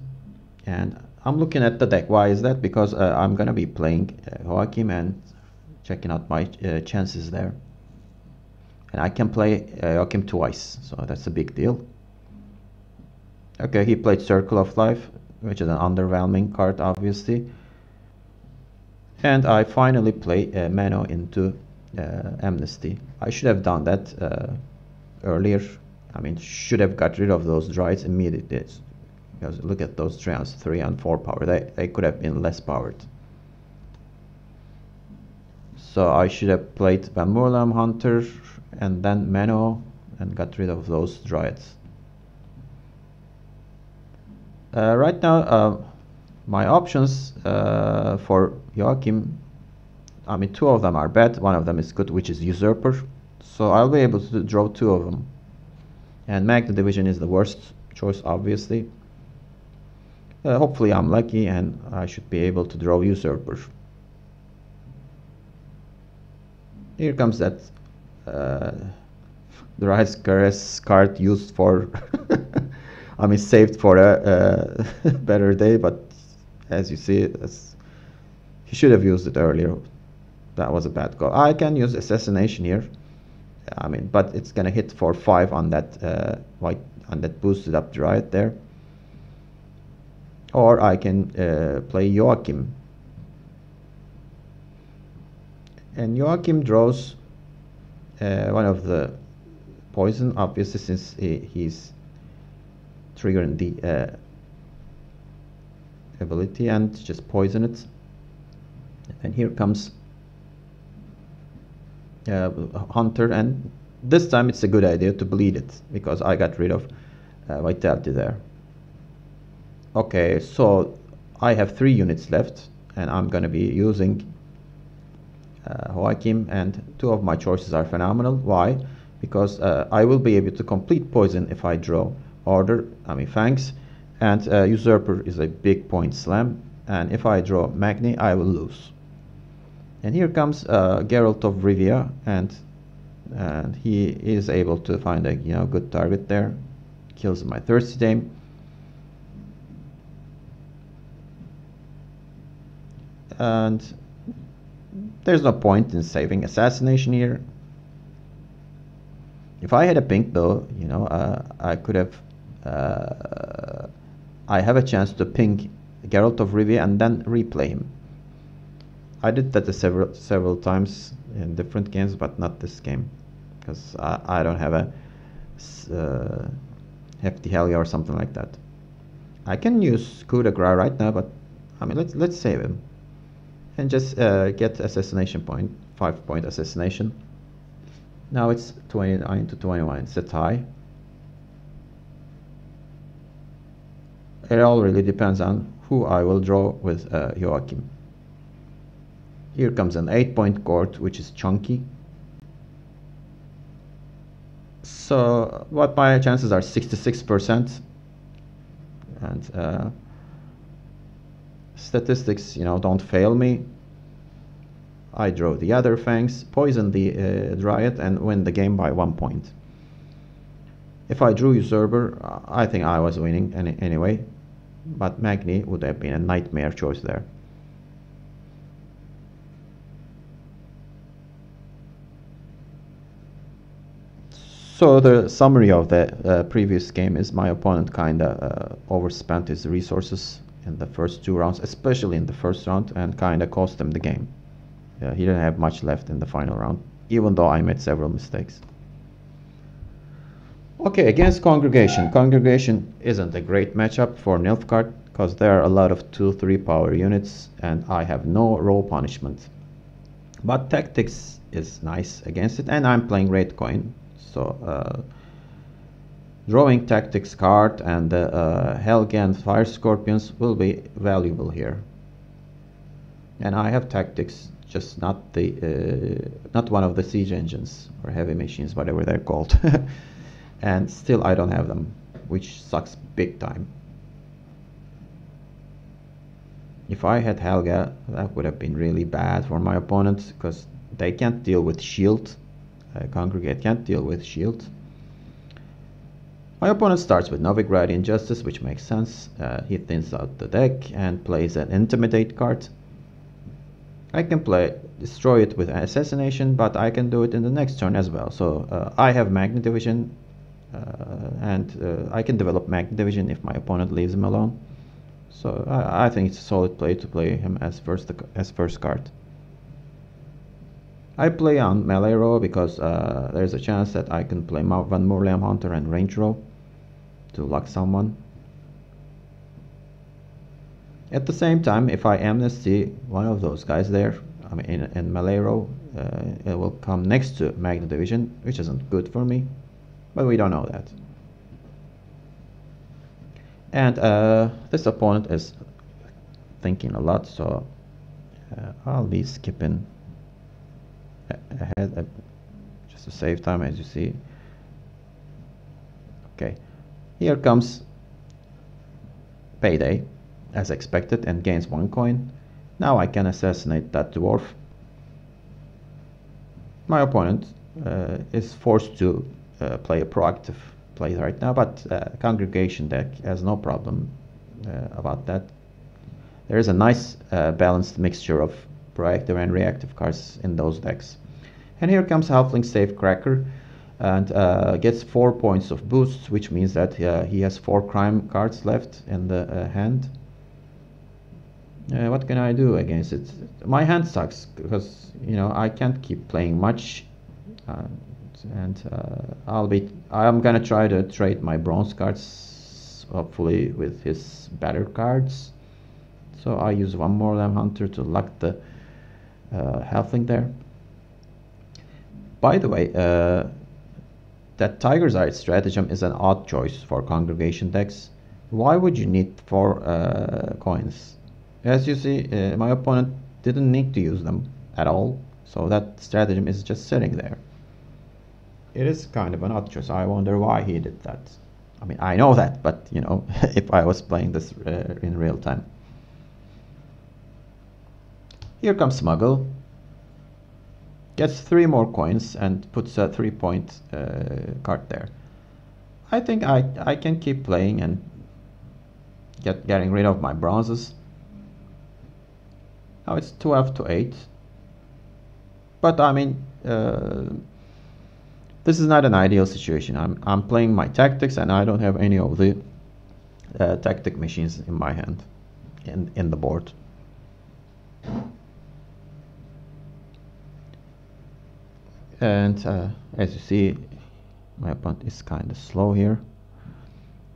and I'm looking at the deck. Why is that? Because I'm gonna be playing Joachim and checking out my chances there. And I can play Joachim twice, so that's a big deal. Okay, he played Circle of Life, which is an underwhelming card, obviously. And I finally play Mano into Amnesty. I should have done that earlier. I mean, should have got rid of those Druids immediately. Because look at those Treants, 3 and 4 power. They could have been less powered. So I should have played Van Moorlam Hunter and then Mano and got rid of those Druids. Right now, my options for Joachim, I mean, 2 of them are bad. 1 of them is good, which is Usurper. So I'll be able to draw 2 of them. And Magna Division is the worst choice, obviously. Hopefully I'm lucky and I should be able to draw Usurper. Here comes that Dryad's Caress card used for I mean, saved for a better day, but as you see, he should have used it earlier. That was a bad call. I can use Assassination here. I mean, but it's gonna hit for 5 on that on that boosted up Dryad there. Or I can play Joachim. And Joachim draws 1 of the poison, obviously, since he's triggering the ability and just poison it. And here comes Hunter, and this time it's a good idea to bleed it because I got rid of vitality there. Okay, so I have 3 units left and I'm gonna be using Joachim, and 2 of my choices are phenomenal. Why? Because I will be able to complete poison if I draw Fangs, and Usurper is a big point slam, and if I draw Magni I will lose. And here comes Geralt of Rivia, and he is able to find a good target there. Kills my Thirsty Dame. And there's no point in saving Assassination here. If I had a pink though, I could have I have a chance to ping Geralt of Rivia and then replay him. I did that several times in different games, but not this game, because I don't have a hefty Helga or something like that. I can use coup de grace right now, but let's save him and just get assassination point, 5-point assassination. Now it's 29 to 21. It's a tie. It all really depends on who I will draw with Joachim. Here comes an 8-point court, which is chunky. So what my chances are 66%, and statistics don't fail me. I draw the other Fangs, poison the Dryad, and win the game by 1 point. If I drew Usurper, I think I was winning anyway, but Magni would have been a nightmare choice there. So the summary of the previous game is my opponent kinda overspent his resources in the first 2 rounds, especially in the first round, and kinda cost him the game. He didn't have much left in the final round, even though I made several mistakes. Okay, against Congregation. Congregation isn't a great matchup for Nilfgaard, because there are a lot of 2-3 power units, and I have no roll punishment. But Tactics is nice against it, and I'm playing Red Coin. So drawing Tactics card and Helga and Fire Scorpions will be valuable here. And I have Tactics, just not one of the siege engines or heavy machines, whatever they're called. And still I don't have them, which sucks big time. If I had Helga, that would have been really bad for my opponent, because they can't deal with shield. Congregate can't deal with shield. My opponent starts with Novigradian Justice, which makes sense. He thins out the deck and plays an Intimidate card. I can destroy it with Assassination, but I can do it in the next turn as well. So I have Magni Division, and I can develop Magni Division if my opponent leaves him alone. So I think it's a solid play to play him as first card. I play on melee row because there's a chance that I can play Van Moorlam Hunter and range row to lock someone. At the same time, if I amnesty one of those guys there, in melee row, it will come next to Magni Division, which isn't good for me, but we don't know that. And this opponent is thinking a lot, so I'll be skipping ahead just to save time, as you see. Okay, here comes Payday, as expected, and gains 1 coin. Now I can assassinate that dwarf. My opponent is forced to play a proactive play right now, but Congregation deck has no problem about that. There is a nice balanced mixture of proactive and reactive cards in those decks. And here comes Halfling Safecracker, and gets 4 points of boost, which means that he has 4 crime cards left in the hand. What can I do against it? My hand sucks because I can't keep playing much, and I'm gonna try to trade my bronze cards, hopefully with his better cards. So I use one more Lamb Hunter to lock the halfling there. By the way, that Tiger's Eye stratagem is an odd choice for congregation decks. Why would you need 4 coins? As you see, my opponent didn't need to use them at all, so that stratagem is just sitting there. It is kind of an odd choice. I wonder why he did that. I mean, I know that, but you know, if I was playing this in real time. Here comes Smuggle. Gets 3 more coins and puts a 3-point card there. I think I can keep playing and getting rid of my bronzes. Now it's 12 to 8. But I mean, this is not an ideal situation. I'm playing my tactics and I don't have any of the tactic machines in my hand in the board. And as you see, my opponent is kind of slow here.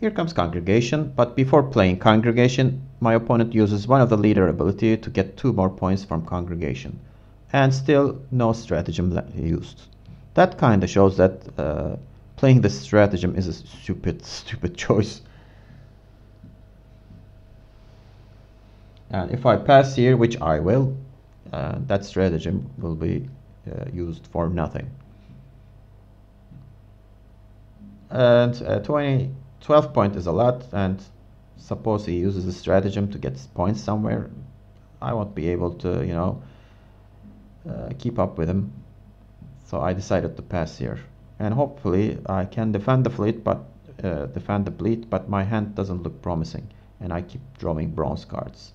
Here comes Congregation, but before playing Congregation, my opponent uses one of the leader ability to get 2 more points from Congregation. And still no stratagem used. That kind of shows that playing this stratagem is a stupid choice. And if I pass here, which I will, that stratagem will be used for nothing. And 12 point is a lot, and suppose he uses a stratagem to get points somewhere, I won't be able to, you know, keep up with him. So I decided to pass here, and hopefully I can defend the fleet, but defend the bleed, but my hand doesn't look promising, and I keep drawing bronze cards.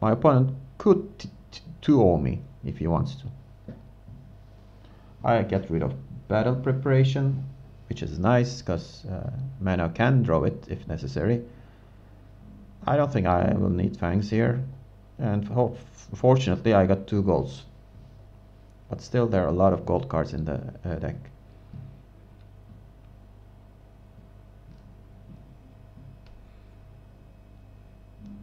My opponent could 2-0 me if he wants to. I get rid of battle preparation, which is nice because mana can draw it if necessary. I don't think I will need Fangs here, and fortunately I got 2 golds. But still there are a lot of gold cards in the deck.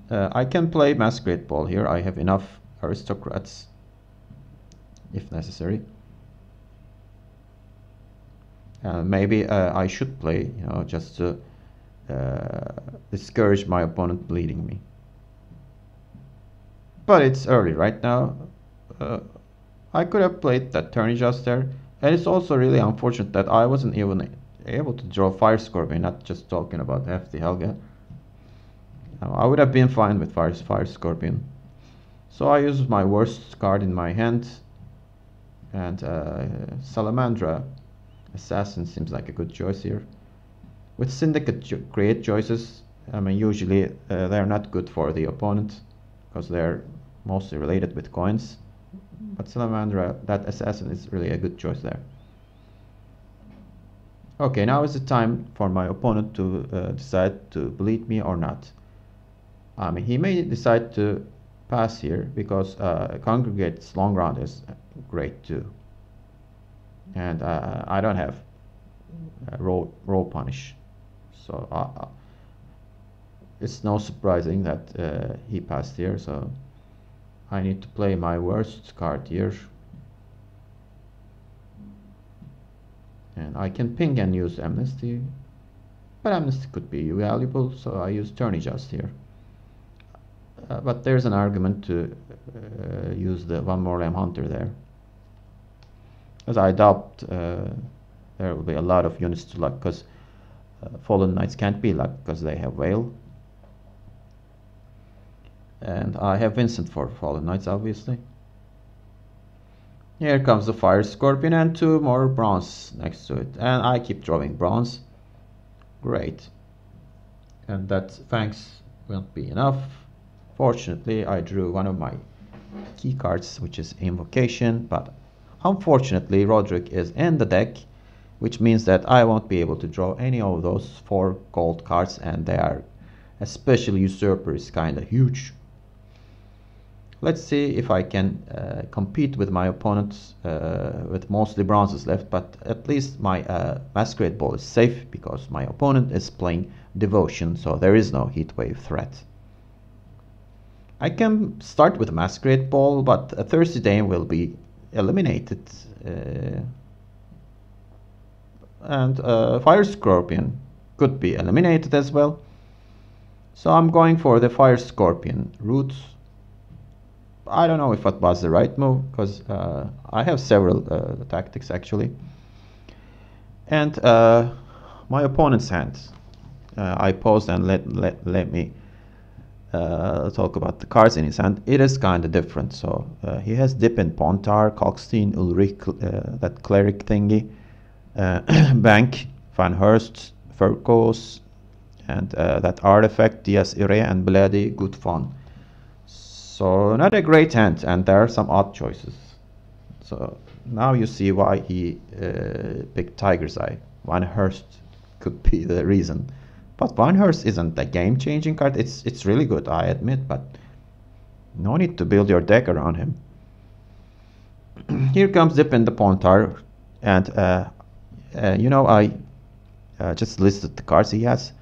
I can play Masquerade Ball here. I have enough aristocrats if necessary. Maybe I should play, you know, just to discourage my opponent bleeding me. But it's early right now. I could have played that Turn Adjuster, and it's also really unfortunate that I wasn't even able to draw Fire Scorpion, not just talking about Hefty Helga. I would have been fine with Fire Scorpion. So I used my worst card in my hand, and Salamandra Assassin seems like a good choice here. With Syndicate Create choices, I mean, usually they're not good for the opponent because they're mostly related with coins. But Salamandra, that Assassin is really a good choice there. Okay, now is the time for my opponent to decide to bleed me or not. I mean, he may decide to pass here because Congregate's long round is great too. And I don't have roll punish, so it's no surprising that he passed here. So I need to play my worst card here, and I can ping and use Amnesty, but Amnesty could be valuable, so I use Turn Adjust here. But there's an argument to use the one more Lamb Hunter there, as I doubt there will be a lot of units to luck, because Fallen Knights can't be luck because they have Veil. And I have Vincent for Fallen Knights, obviously. Here comes the Fire Scorpion and 2 more bronze next to it. And I keep drawing bronze. Great. And that Fangs won't be enough. Fortunately, I drew one of my key cards, which is Invocation. But unfortunately, Roderick is in the deck, which means that I won't be able to draw any of those 4 gold cards. And they are, especially Usurper is kind of huge. Let's see if I can compete with my opponents with mostly bronzes left, but at least my Masquerade Ball is safe because my opponent is playing Devotion, so there is no Heatwave threat. I can start with Masquerade Ball, but a Thirsty Dame will be eliminated. And Fire Scorpion could be eliminated as well. So I'm going for the Fire Scorpion route. I don't know if that was the right move, because I have several tactics actually. And my opponent's hand. I paused and let me talk about the cards in his hand. It is kind of different. So he has Dip and Pontar, Kalkstein, Ulrich, that cleric thingy, Bank, Van Hurst, Furkos, and that artifact, Diaz Irae, and Bloody Good Fun. So not a great hand, and there are some odd choices. So now you see why he picked Tiger's Eye. Van Hurst could be the reason. But Van Hurst isn't a game-changing card. It's really good, I admit, but no need to build your deck around him. Here comes Dip in the Pontar, and you know, I just listed the cards he has.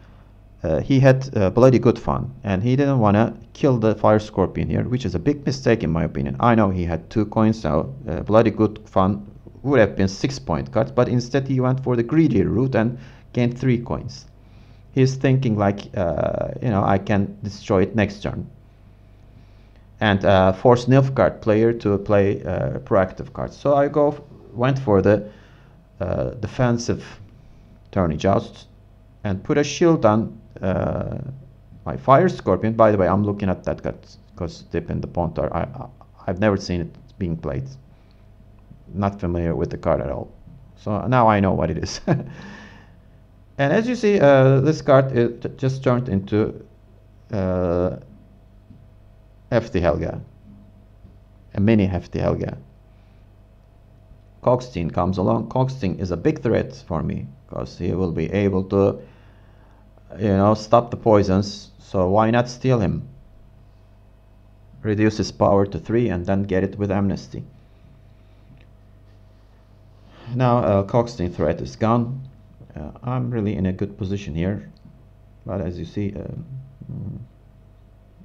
He had Bloody Good Fun, and he didn't want to kill the Fire Scorpion here, which is a big mistake in my opinion. I know he had 2 coins now. Bloody Good Fun would have been 6-point cards, but instead he went for the greedier route and gained 3 coins. He's thinking like, you know, I can destroy it next turn. And force Nilfgaard player to play proactive cards. So I went for the defensive Tourney Joust and put a shield on my Fire Scorpion. By the way, I'm looking at that card because Dip in the Pontar, I've never seen it being played. Not familiar with the card at all. So now I know what it is. And as you see, this card just turned into Hefty Helga, a mini Hefty Helga. Kalkstein comes along. Kalkstein is a big threat for me because he will be able to, you know, stop the poisons. So why not steal him? Reduce his power to 3 and then get it with Amnesty. Now Kalkstein threat is gone. I'm really in a good position here, but as you see,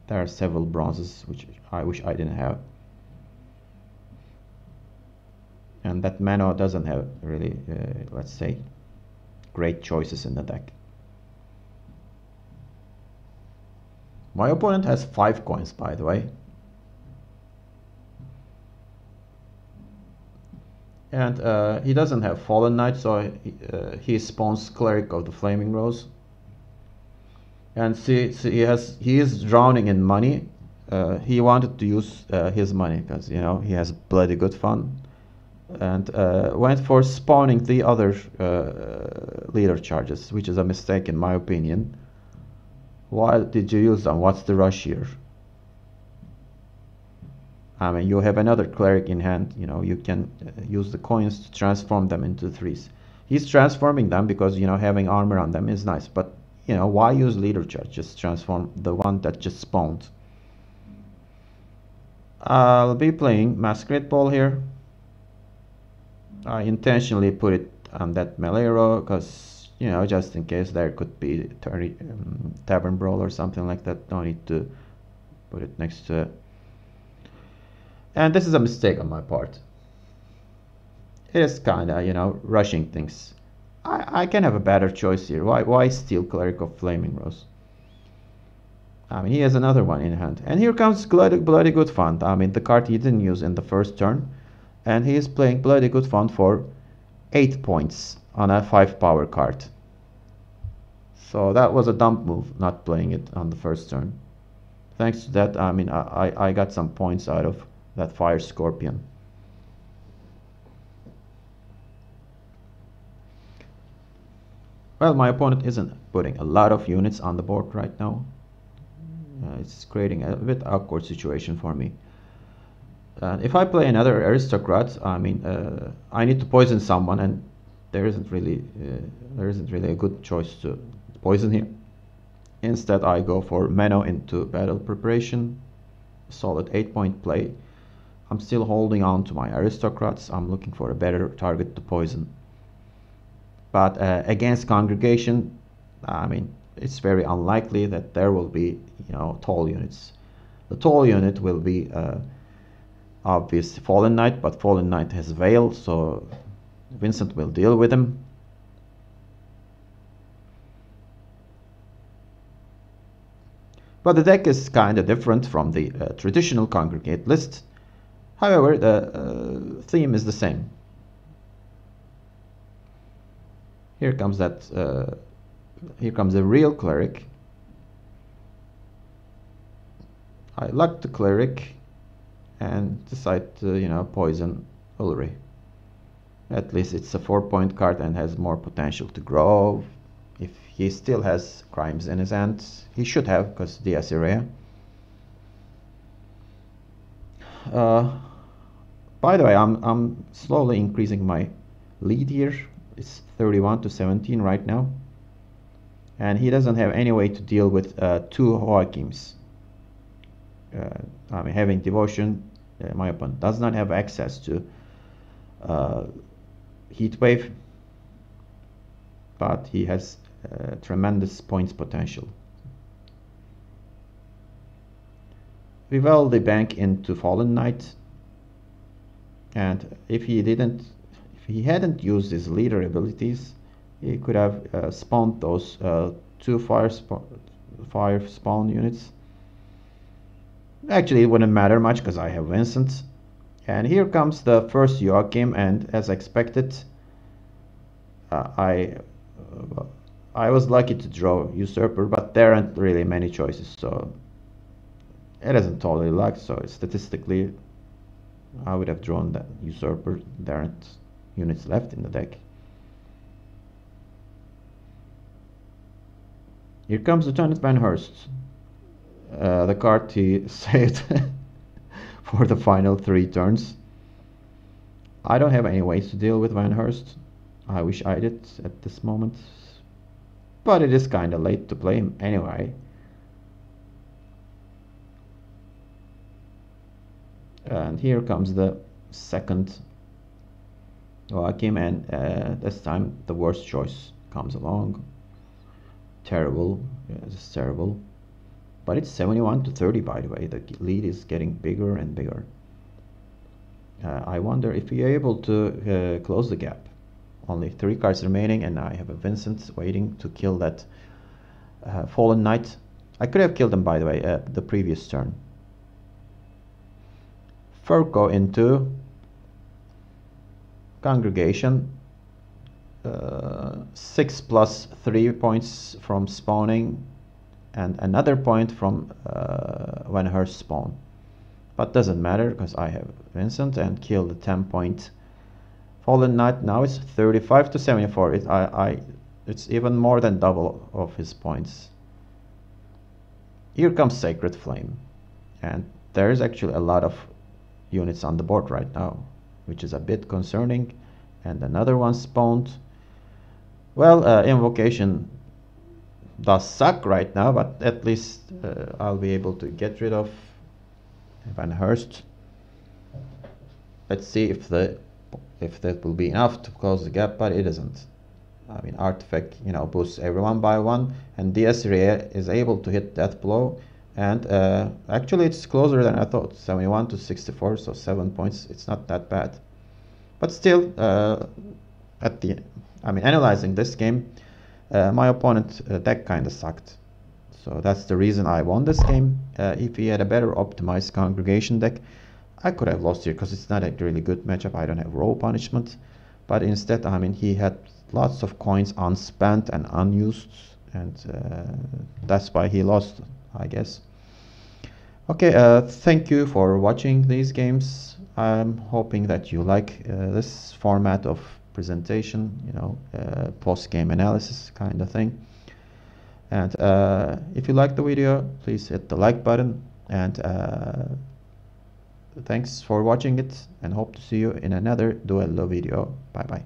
there are several bronzes which I wish I didn't have, and that Mano doesn't have really, let's say, great choices in the deck. My opponent has 5 coins, by the way. And he doesn't have Fallen Knight, so he spawns Cleric of the Flaming Rose. And see he is drowning in money. He wanted to use his money because, you know, he has Bloody Good Fun, and went for spawning the other leader charges, which is a mistake in my opinion. Why did you use them? What's the rush here? I mean, you have another cleric in hand, you know, you can use the coins to transform them into 3s. He's transforming them because, you know, having armor on them is nice, but, you know, why use leader charge? Just transform the one that just spawned. I'll be playing Masquerade Ball here. I intentionally put it on that melee row because, you know, just in case there could be Tavern Brawl or something like that. No need to put it next to it. And this is a mistake on my part. It is kinda, you know, rushing things. I can have a better choice here. Why steal Cleric of Flaming Rose? I mean, he has another one in hand. And here comes Bloody Good Fun. I mean, the card he didn't use in the first turn. And he is playing Bloody Good Fun for 8 points on a 5 power card. So that was a dumb move, not playing it on the first turn. Thanks to that, I mean, I got some points out of that Fire Scorpion. Well, my opponent isn't putting a lot of units on the board right now. It's creating a bit awkward situation for me. If I play another aristocrat, I mean, I need to poison someone, and there isn't really a good choice to poison here. Instead, I go for Mano into battle preparation. Solid 8-point play. I'm still holding on to my aristocrats. I'm looking for a better target to poison. But against Congregation, I mean, it's very unlikely that there will be, you know, tall units. The tall unit will be obvious Fallen Knight, but Fallen Knight has Veil, so Vincent will deal with him. But the deck is kind of different from the traditional Congregate list. However, the theme is the same. Here comes that. Here comes a real cleric. I luck the cleric and decide to, poison Ulri. At least it's a 4-point card and has more potential to grow. If he still has crimes in his hand, he should have, because Dies Irae. By the way, I'm slowly increasing my lead here. It's 31 to 17 right now. And he doesn't have any way to deal with 2 Joachims. Having Devotion, my opponent does not have access to Heatwave, but he has tremendous points potential. Vivaldi bank into Fallen Knight, and if he hadn't used his leader abilities, he could have spawned those 2 fire spawn units. Actually, it wouldn't matter much because I have Vincent. And here comes the first Joachim, and as expected, I was lucky to draw Usurper, but there aren't really many choices, so it isn't totally luck. So statistically, I would have drawn that Usurper. There aren't units left in the deck. Here comes Lieutenant Van Hurst, the card he saved for the final 3 turns. I don't have any ways to deal with Van Hurst. I wish I did at this moment, but it is kind of late to play him anyway. And here comes the second Joachim, and this time the worst choice comes along. Terrible, it's terrible. But it's 71 to 30, by the way. The lead is getting bigger and bigger. I wonder if we are able to close the gap. Only 3 cards remaining, and I have a Vincent waiting to kill that Fallen Knight. I could have killed him, by the way, the previous turn. Furco into Congregation. 6 plus 3 points from spawning, and another point from Van Hurst spawn. But doesn't matter because I have Vincent and kill the 10-point Fallen Knight. Now it's 35 to 74. It's even more than double of his points. Here comes Sacred Flame, and there's actually a lot of units on the board right now, which is a bit concerning. And another one spawned. Well, Invocation does suck right now, but at least I'll be able to get rid of Van Hurst. Let's see if that will be enough to close the gap, but it isn't. I mean, Artifact, boosts everyone by 1, and Dies Irae is able to hit Death Blow, and actually it's closer than I thought, 71 to 64, so 7 points. It's not that bad, but still, analyzing this game, my opponent deck kind of sucked. So that's the reason I won this game. If he had a better optimized Congregation deck, I could have lost here because it's not a really good matchup. I don't have Roll Punishment, but instead, he had lots of coins unspent and unused, and that's why he lost, I guess. Okay, thank you for watching these games. I'm hoping that you like this format of presentation, post-game analysis kind of thing. And if you like the video, please hit the like button, and thanks for watching it, and hope to see you in another Duello video. Bye bye.